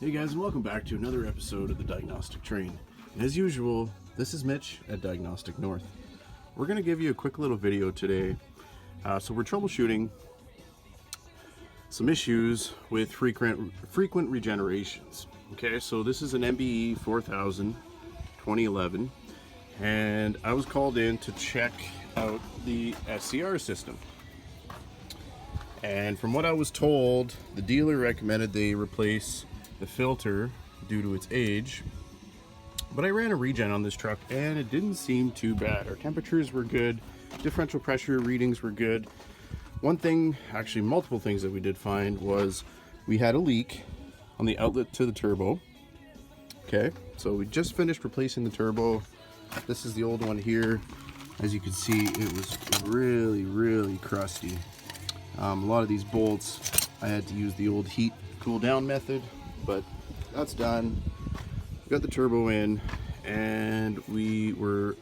Hey guys, and welcome back to another episode of the Diagnostic Train. And as usual, this is Mitch at Diagnostic North. We're going to give you a quick little video today. So we're troubleshooting some issues with frequent regenerations. Okay, so this is an mbe4000 2011, and I was called in to check out the SCR system. And from what I was told, the dealer recommended they replace the filter due to its age, but I ran a regen on this truck and it didn't seem too bad. Our temperatures were good, differential pressure readings were good. One thing, actually multiple things that we did find, was we had a leak on the outlet to the turbo. Okay, so we just finished replacing the turbo. This is the old one here. As you can see, it was really crusty. A lot of these bolts I had to use the old heat cool down method, but that's done. We got the turbo in and we were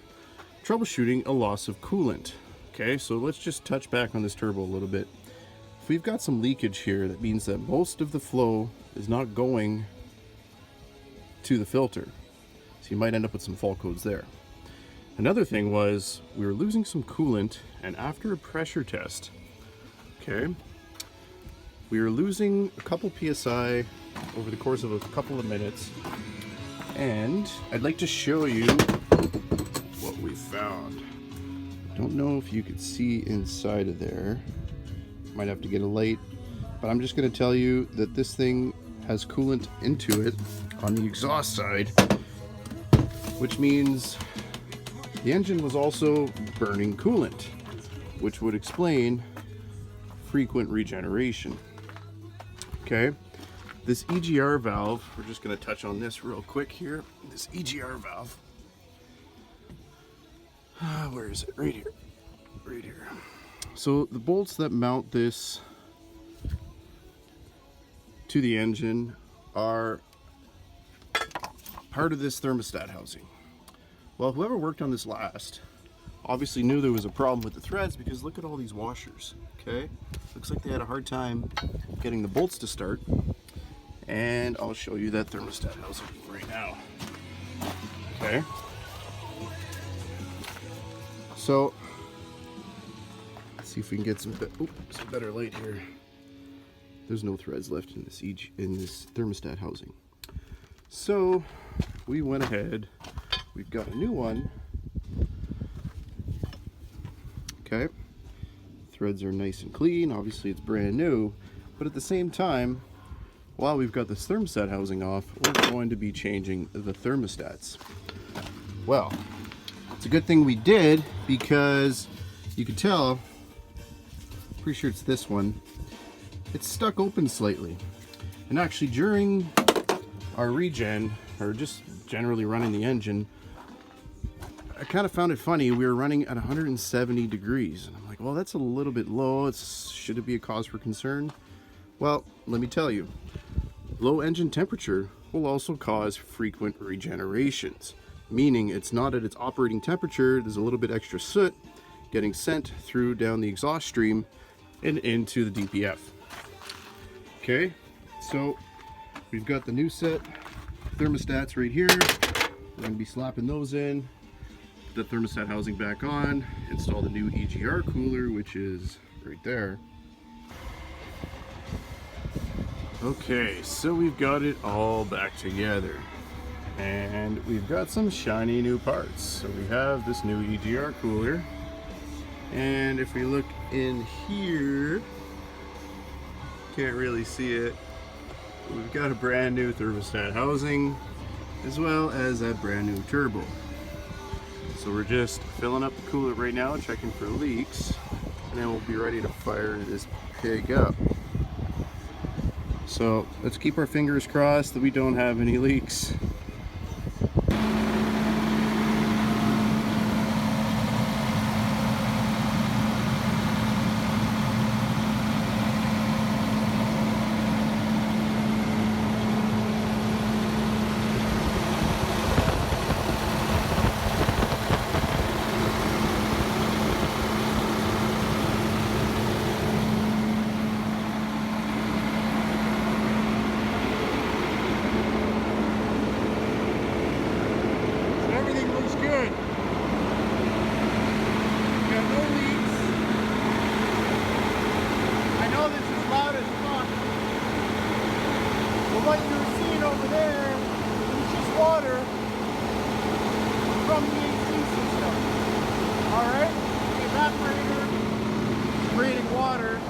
troubleshooting a loss of coolant. Okay, so let's just touch back on this turbo a little bit. If we've got some leakage here, that means that most of the flow is not going to the filter, so you might end up with some fault codes there. Another thing was we were losing some coolant, and after a pressure test, okay, we were losing a couple psi over the course of a couple of minutes, and I'd like to show you what we found. Don't know if you could see inside of there. Might have to get a light, but I'm just going to tell you that this thing has coolant into it on the exhaust side, which means the engine was also burning coolant, which would explain frequent regeneration. Okay, this EGR valve, we're just going to touch on this real quick here. This EGR valve, where is it? Right here, right here. So the bolts that mount this to the engine are part of this thermostat housing. Well, whoever worked on this last obviously knew there was a problem with the threads, because look at all these washers. Okay, looks like they had a hard time getting the bolts to start, and I'll show you that thermostat housing right now. Okay, so let's see if we can get some better light here. There's no threads left in this thermostat housing, so we went ahead. We've got a new one. Okay, threads are nice and clean. Obviously it's brand new, but at the same time, while we've got this thermostat housing off, we're going to be changing the thermostats. Well, it's a good thing we did, because you can tell, pretty sure it's this one, it's stuck open slightly. And actually during our regen, or just generally running the engine, I kind of found it funny. We were running at 170 degrees, and I'm like, well, that's a little bit low. Should it be a cause for concern? Well, let me tell you, low engine temperature will also cause frequent regenerations, meaning it's not at its operating temperature. There's a little bit extra soot getting sent through down the exhaust stream and into the DPF. Okay, so we've got the new set thermostats right here. We're going to be slapping those in, the thermostat housing back on, install the new EGR cooler, which is right there. Okay, so we've got it all back together, and we've got some shiny new parts. So we have this new EGR cooler, and if we look in here, can't really see it, we've got a brand new thermostat housing as well as that brand new turbo. So we're just filling up the cooler right now, checking for leaks, and then we'll be ready to fire this pig up. So let's keep our fingers crossed that we don't have any leaks. what you're seeing over there is just water from the AC system. Alright? The evaporator is creating water,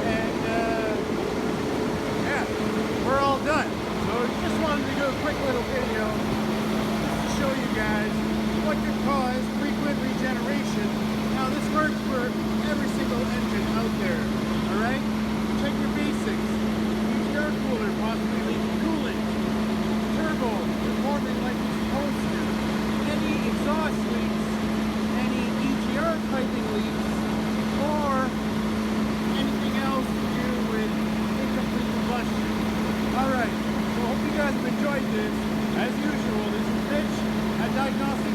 and yeah, we're all done. So just wanted to do a quick little video just to show you guys what could cause frequent regeneration. Now this works for every single engine out there. Alright? Check your basics. EGR cooler possibly leaking coolant. Turbo performing like it's supposed to. Any exhaust leaks, any EGR piping leaks, or anything else to do with incomplete combustion. Alright, so hope you guys have enjoyed this. As usual, this is Mitch at Diagnostic